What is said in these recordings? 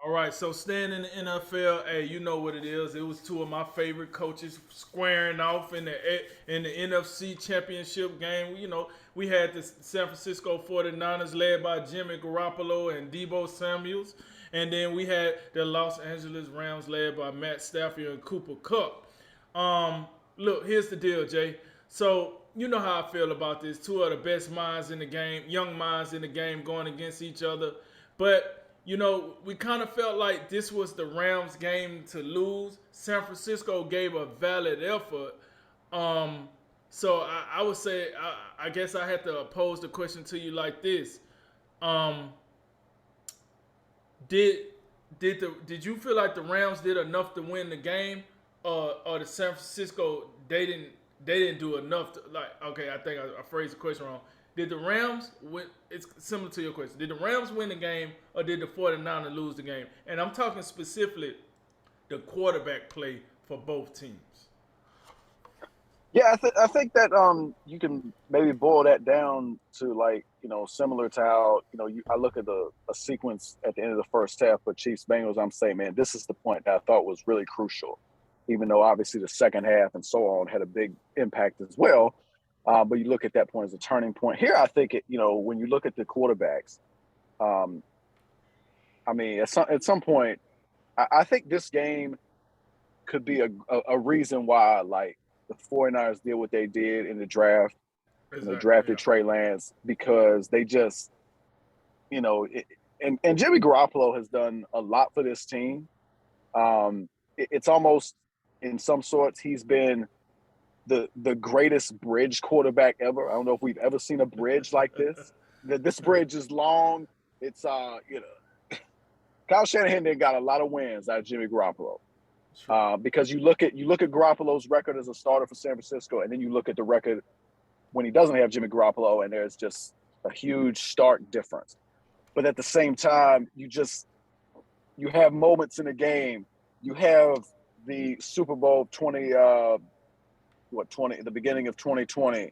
All right, so staying in the NFL, hey, you know what it is. It was two of my favorite coaches squaring off in the NFC Championship game. We had the San Francisco 49ers led by Jimmy Garoppolo and Debo Samuels, and then we had the Los Angeles Rams led by Matt Stafford and Cooper Kupp. Look, here's the deal, Jay. So you know how I feel about this. Two of the best minds in the game, young minds in the game, going against each other. But we kind of felt like this was the Rams' game to lose. San Francisco gave a valid effort. Um, so I would say, I guess I had to pose the question to you like this: um, Did did you feel like the Rams did enough to win the game, or the San Francisco they didn't do enough to, like, okay, I think I phrased the question wrong. Did the Rams win? It's similar to your question. Did the Rams win the game, or did the 49ers lose the game? And I'm talking specifically the quarterback play for both teams. Yeah, I think that you can maybe boil that down to, like, similar to how, I look at a sequence at the end of the first half for Chiefs Bengals. I'm saying, man, this is the point that I thought was really crucial, even though obviously the second half and so on had a big impact as well. But you look at that point as a turning point. Here, I think when you look at the quarterbacks, um, I mean, at some point, I think this game could be a reason why, like, the 49ers did what they did in the draft when they Exactly. drafted Yeah. Trey Lance, because they just, and Jimmy Garoppolo has done a lot for this team. It's almost, in some sorts, he's been the greatest bridge quarterback ever. I don't know if we've ever seen a bridge like this. This bridge is long. It's Kyle Shanahan then got a lot of wins out of Jimmy Garoppolo. True. Because you look at Garoppolo's record as a starter for San Francisco, and then you look at the record when he doesn't have Jimmy Garoppolo, and there's just a huge stark difference. But at the same time, you have moments in the game. You have the Super Bowl 20, 20 at the beginning of 2020,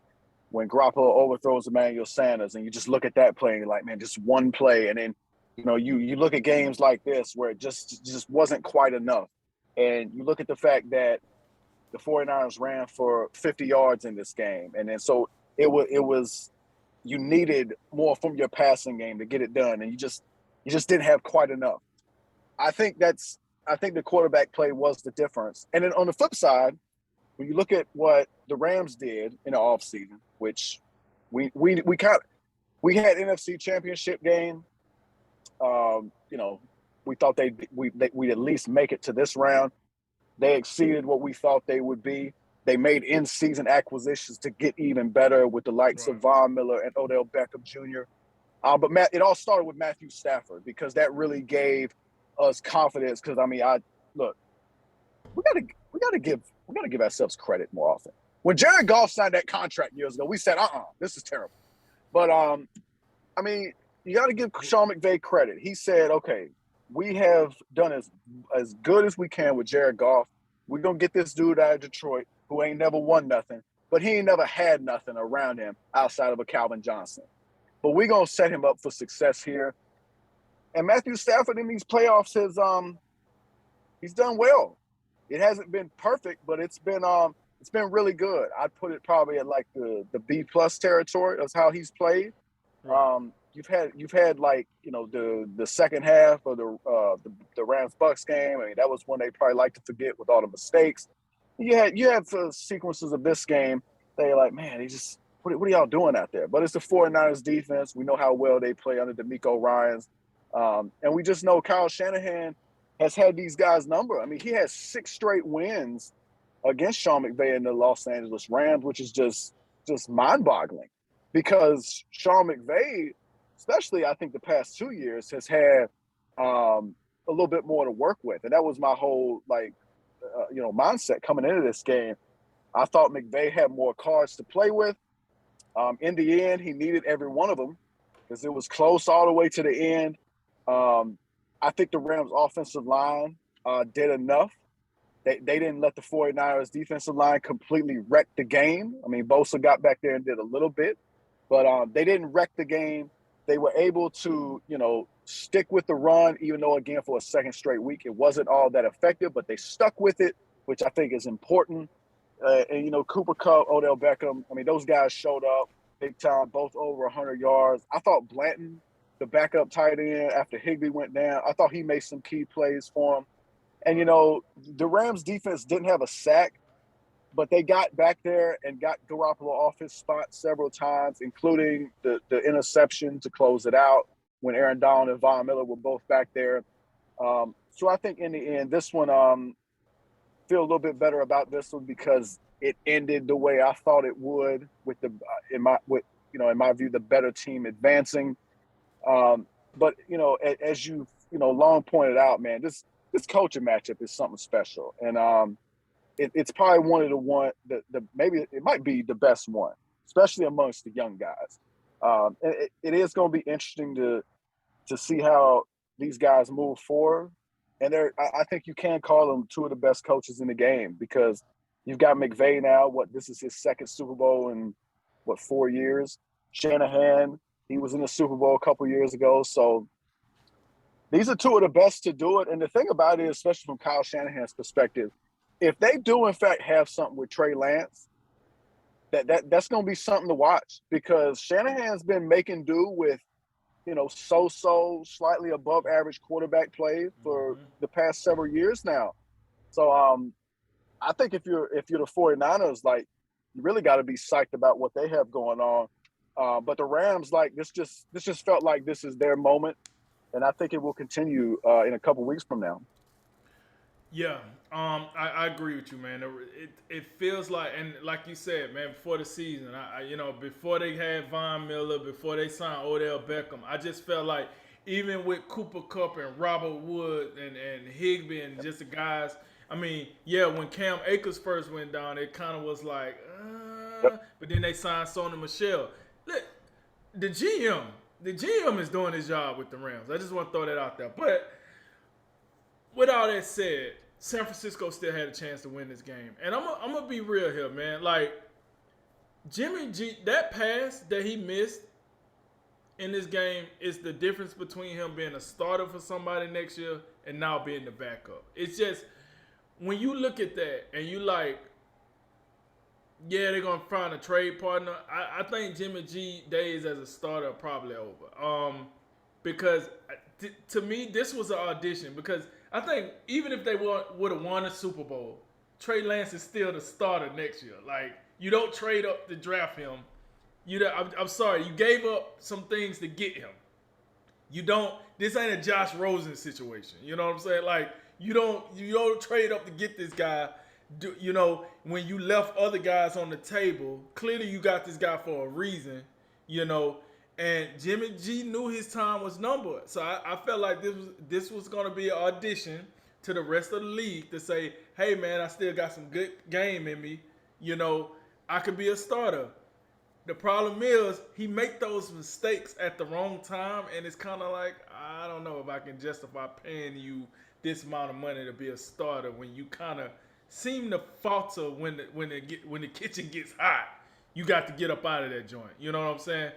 when Garoppolo overthrows Emmanuel Sanders, and you just look at that play and you're like, man, just one play, and then you look at games like this where it just wasn't quite enough, and you look at the fact that the 49ers ran for 50 yards in this game, and then so it was you needed more from your passing game to get it done, and you just didn't have quite enough. I think that's I think the quarterback play was the difference. And then on the flip side, when you look at what the Rams did in the offseason, which we had NFC Championship game. You know, we thought we'd at least make it to this round. They exceeded what we thought they would be. They made in-season acquisitions to get even better with the likes of Right. Von Miller and Odell Beckham Jr. But it all started with Matthew Stafford, because that really gave us confidence. Because I mean, I look, we gotta we gotta give ourselves credit more often. When Jared Goff signed that contract years ago, we said, this is terrible. But I mean, you got to give Sean McVay credit. He said, okay, we have done as good as we can with Jared Goff. We're gonna get this dude out of Detroit who ain't never won nothing, but he ain't never had nothing around him outside of a Calvin Johnson. But we're gonna set him up for success here. And Matthew Stafford in these playoffs has he's done well. It hasn't been perfect, but it's been really good. I'd put it probably at like the B plus territory of how he's played. Right. You've had like, the second half of the Rams Bucks game. I mean, that was one they probably like to forget with all the mistakes. You had sequences of this game. They're like, man, he just what are y'all doing out there? But it's the 49ers defense. We know how well they play under D'Amico Ryans, and we just know Kyle Shanahan has had these guys number. I mean, he has 6 straight wins against Sean McVay and the Los Angeles Rams, which is just mind-boggling, because Sean McVay, especially I think the past 2 years, has had a little bit more to work with, and that was my whole mindset coming into this game. I thought McVay had more cards to play with. In the end, he needed every one of them because it was close all the way to the end. Um, I think the Rams' offensive line did enough. They didn't let the 49ers defensive line completely wreck the game. I mean, Bosa got back there and did a little bit, but they didn't wreck the game. they were able to, stick with the run, even though, again, for a second straight week, it wasn't all that effective, but they stuck with it, which I think is important. And Cooper Kupp, Odell Beckham, I mean, those guys showed up big time, both over 100 yards. I thought Blanton, the backup tight end, after Higbee went down, I thought he made some key plays for him. And, the Rams defense didn't have a sack, but they got back there and got Garoppolo off his spot several times, including the interception to close it out when Aaron Donald and Von Miller were both back there. So I think in the end, this one, feel a little bit better about this one because it ended the way I thought it would, with in my view, the better team advancing. But as you long pointed out, man, this coaching matchup is something special, and it's probably one of the maybe it might be the best one, especially amongst the young guys. It is going to be interesting to see how these guys move forward. And I think you can call them two of the best coaches in the game because you've got McVay now. This is his second Super Bowl in 4 years. Shanahan, he was in the Super Bowl a couple years ago. So these are two of the best to do it. And the thing about it, especially from Kyle Shanahan's perspective, if they do in fact have something with Trey Lance, that's going to be something to watch because Shanahan's been making do with so slightly above average quarterback play for the past several years now. So I think if you're the 49ers, like, you really got to be psyched about what they have going on. But the Rams, like, this just felt like this is their moment, and I think it will continue in a couple weeks from now. Yeah, I agree with you, man. It feels like, and like you said, man, before the season, before they had Von Miller, before they signed Odell Beckham, I just felt like even with Cooper Kupp and Robert Wood and Higbee and just the guys, I mean, yeah, when Cam Akers first went down, it kind of was like, but then they signed Sony Michel. Look, the GM is doing his job with the Rams. I just want to throw that out there, but. With all that said, San Francisco still had a chance to win this game. And I'm going to be real here, man. Like, Jimmy G, that pass that he missed in this game is the difference between him being a starter for somebody next year and now being the backup. It's just, when you look at that and you like, yeah, they're going to find a trade partner. I think Jimmy G days as a starter are probably over. Because to me, this was an audition because I think even if they would have won a Super Bowl, Trey Lance is still the starter next year. Like, you don't trade up to draft him. I'm sorry, you gave up some things to get him. This ain't a Josh Rosen situation. You know what I'm saying? Like, you don't trade up to get this guy. When you left other guys on the table, clearly you got this guy for a reason, And Jimmy G knew his time was numbered. So I felt like this was going to be an audition to the rest of the league to say, hey, man, I still got some good game in me. I could be a starter. The problem is he make those mistakes at the wrong time, and it's kind of like, I don't know if I can justify paying you this amount of money to be a starter when you kind of seem to falter when the kitchen gets hot. You got to get up out of that joint. You know what I'm saying?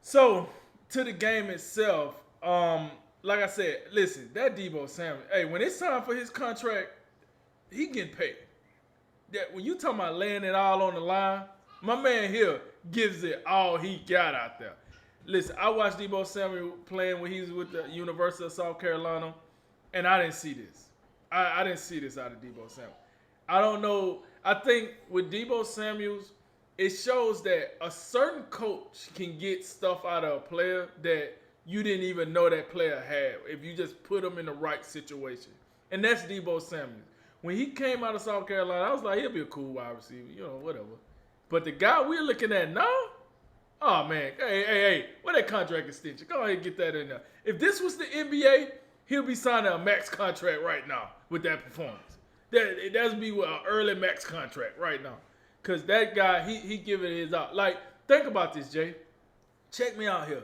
So, to the game itself, like I said, listen, that Deebo Samuel, hey, when it's time for his contract, he getting paid. That when you talking about laying it all on the line, my man here gives it all he got out there. Listen, I watched Deebo Samuel playing when he was with the University of South Carolina, and I didn't see this. I didn't see this out of Deebo Samuel. I don't know. I think with Deebo Samuel's, it shows that a certain coach can get stuff out of a player that you didn't even know that player had if you just put him in the right situation. And that's Deebo Samuel. When he came out of South Carolina, I was like, he'll be a cool wide receiver, whatever. But the guy we're looking at now, oh, man, hey, what that contract extension? Go ahead and get that in there. If this was the NBA, he'll be signing a max contract right now with that performance. That'd be an early max contract right now. Because that guy, he giving his out. Like, think about this, Jay. Check me out here.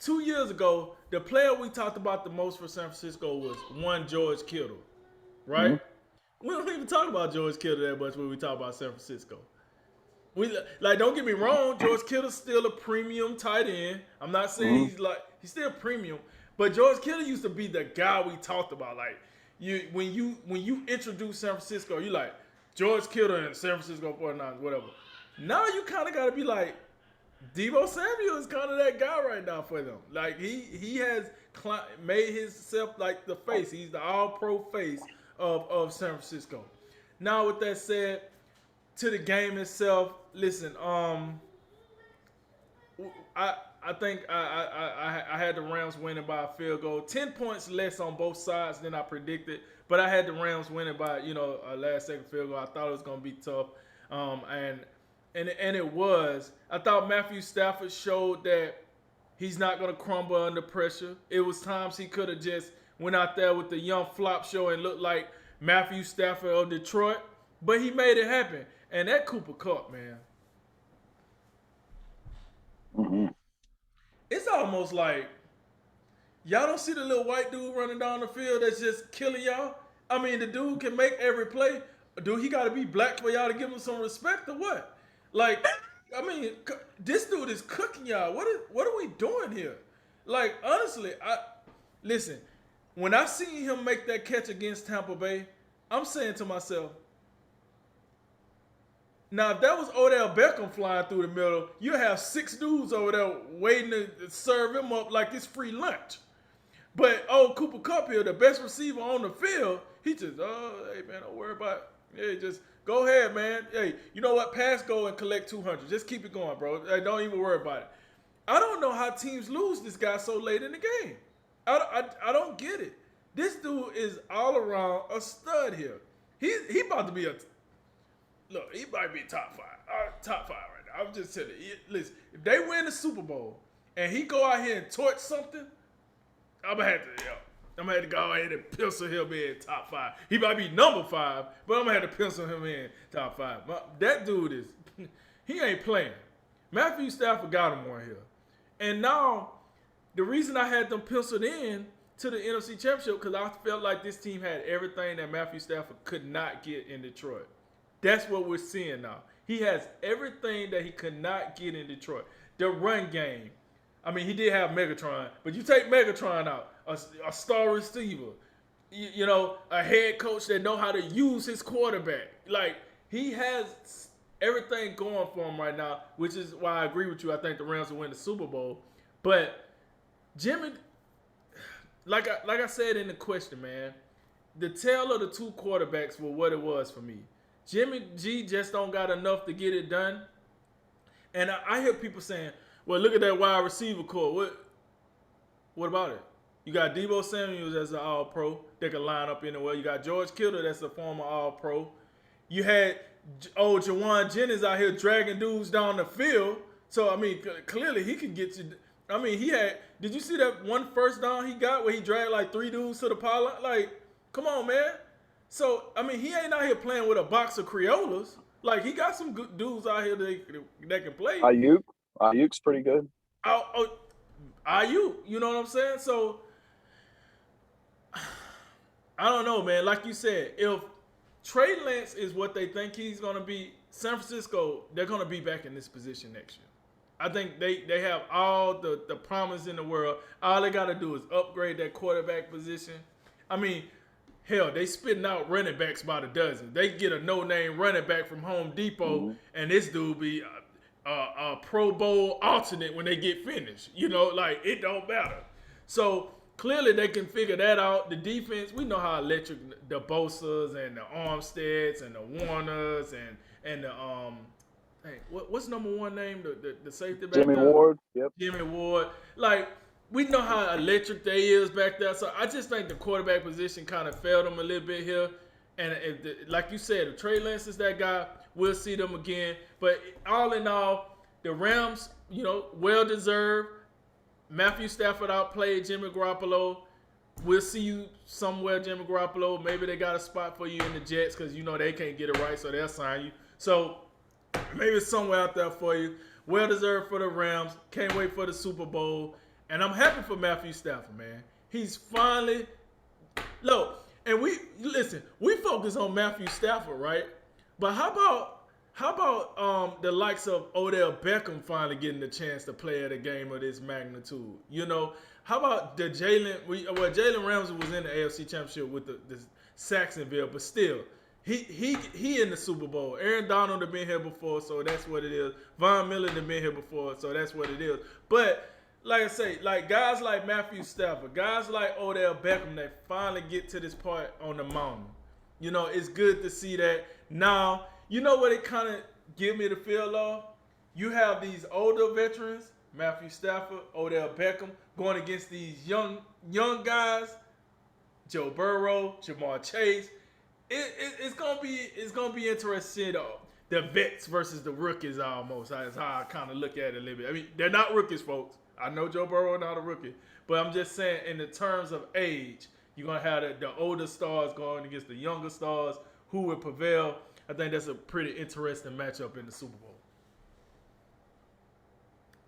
2 years ago, the player we talked about the most for San Francisco was one George Kittle, right? Mm-hmm. We don't even talk about George Kittle that much when we talk about San Francisco. Don't get me wrong, George Kittle's still a premium tight end. I'm not saying he's still premium, but George Kittle used to be the guy we talked about. Like when you introduce San Francisco, you like George Kittle and San Francisco 49ers, whatever. Now you kind of got to be like Deebo Samuel is kind of that guy right now for them. Like he has made himself like the face. He's the all-pro face of San Francisco. Now with that said, to the game itself, listen. I think I had the Rams winning by a field goal. 10 points less on both sides than I predicted, but I had the Rams winning by a last-second field goal. I thought it was going to be tough, and it was. I thought Matthew Stafford showed that he's not going to crumble under pressure. It was times he could have just went out there with the young flop show and looked like Matthew Stafford of Detroit, but he made it happen. And that Cooper Kupp, man. Mm-hmm. It's almost like y'all don't see the little white dude running down the field that's just killing y'all. I mean, the dude can make every play. Dude, he got to be black for y'all to give him some respect or what? Like, I mean, this dude is cooking y'all. What are we doing here? Like, honestly, listen. When I seen him make that catch against Tampa Bay, I'm saying to myself, now, if that was Odell Beckham flying through the middle, you have 6 dudes over there waiting to serve him up like it's free lunch. But Cooper Kupp here, the best receiver on the field, he just, hey man, don't worry about it. Hey, just go ahead, man. Hey, you know what? Pass, go and collect 200. Just keep it going, bro. Hey, don't even worry about it. I don't know how teams lose this guy so late in the game. I don't get it. This dude is all around a stud here. He about to be look, he might be top 5 right now. I'm just telling you. Listen, if they win the Super Bowl and he go out here and torch something, I'm gonna have to go ahead and pencil him in top 5. He might be number 5, but I'm gonna have to pencil him in top 5. That dude he ain't playing. Matthew Stafford got him on here, and now the reason I had them penciled in to the NFC Championship because I felt like this team had everything that Matthew Stafford could not get in Detroit. That's what we're seeing now. He has everything that he could not get in Detroit. The run game. I mean, he did have Megatron, but you take Megatron out, a star receiver, a head coach that know how to use his quarterback. Like, he has everything going for him right now, which is why I agree with you. I think the Rams will win the Super Bowl. But Jimmy, like I said in the question, man, the tale of the 2 quarterbacks were what it was for me. Jimmy G just don't got enough to get it done. And I hear people saying, well, look at that wide receiver core. What about it? You got Deebo Samuel as an all-pro that can line up anywhere. You got George Kittle that's a former all-pro. You had Jawan Jennings out here dragging dudes down the field. So, I mean, clearly he can get you. I mean, did you see that one first down he got where he dragged like 3 dudes to the pylon? Like, come on, man. So, I mean, he ain't out here playing with a box of Criollas. Like, he got some good dudes out here that can play. Ayuk's pretty good. Ayuk, you know what I'm saying? So, I don't know, man. Like you said, if Trey Lance is what they think he's going to be, San Francisco, they're going to be back in this position next year. I think they have all the promise in the world. All they got to do is upgrade that quarterback position. I mean, hell, they spitting out running backs by the dozen. They get a no-name running back from Home Depot, and this dude be a Pro Bowl alternate when they get finished. Like, it don't matter. So, clearly they can figure that out. The defense, we know how electric the Bosas and the Armsteads and the Warners and the what's number 1 name? The safety back Jimmy there? Ward. Yep. Jimmy Ward. Like, we know how electric they is back there. So I just think the quarterback position kind of failed them a little bit here. And like you said, if Trey Lance is that guy, we'll see them again. But all in all, the Rams, well deserved. Matthew Stafford outplayed Jimmy Garoppolo. We'll see you somewhere, Jimmy Garoppolo. Maybe they got a spot for you in the Jets because they can't get it right, so they'll sign you. So maybe it's somewhere out there for you. Well deserved for the Rams. Can't wait for the Super Bowl. And I'm happy for Matthew Stafford, man. He's finally look. And we focus on Matthew Stafford, right? But how about How about the likes of Odell Beckham finally getting the chance to play at a game of this magnitude? You know, how about the Jalen Ramsey was in the AFC Championship with the Saxonville, but still, he in the Super Bowl. Aaron Donald have been here before, so that's what it is. Von Miller have been here before, so that's what it is. But like I say, like guys like Matthew Stafford, guys like Odell Beckham that finally get to this part on the mountain. You know, it's good to see that now. You know what it kind of give me the feel of? You have these older veterans, Matthew Stafford, Odell Beckham, going against these young guys, Joe Burrow, Jamar Chase. It's gonna be interesting though. The vets versus the rookies almost. That's how I kind of look at it a little bit. I mean, they're not rookies, folks. I know Joe Burrow not a rookie, but I'm just saying in the terms of age, you're gonna have the older stars going against the younger stars. Who would prevail? I think that's a pretty interesting matchup in the Super Bowl.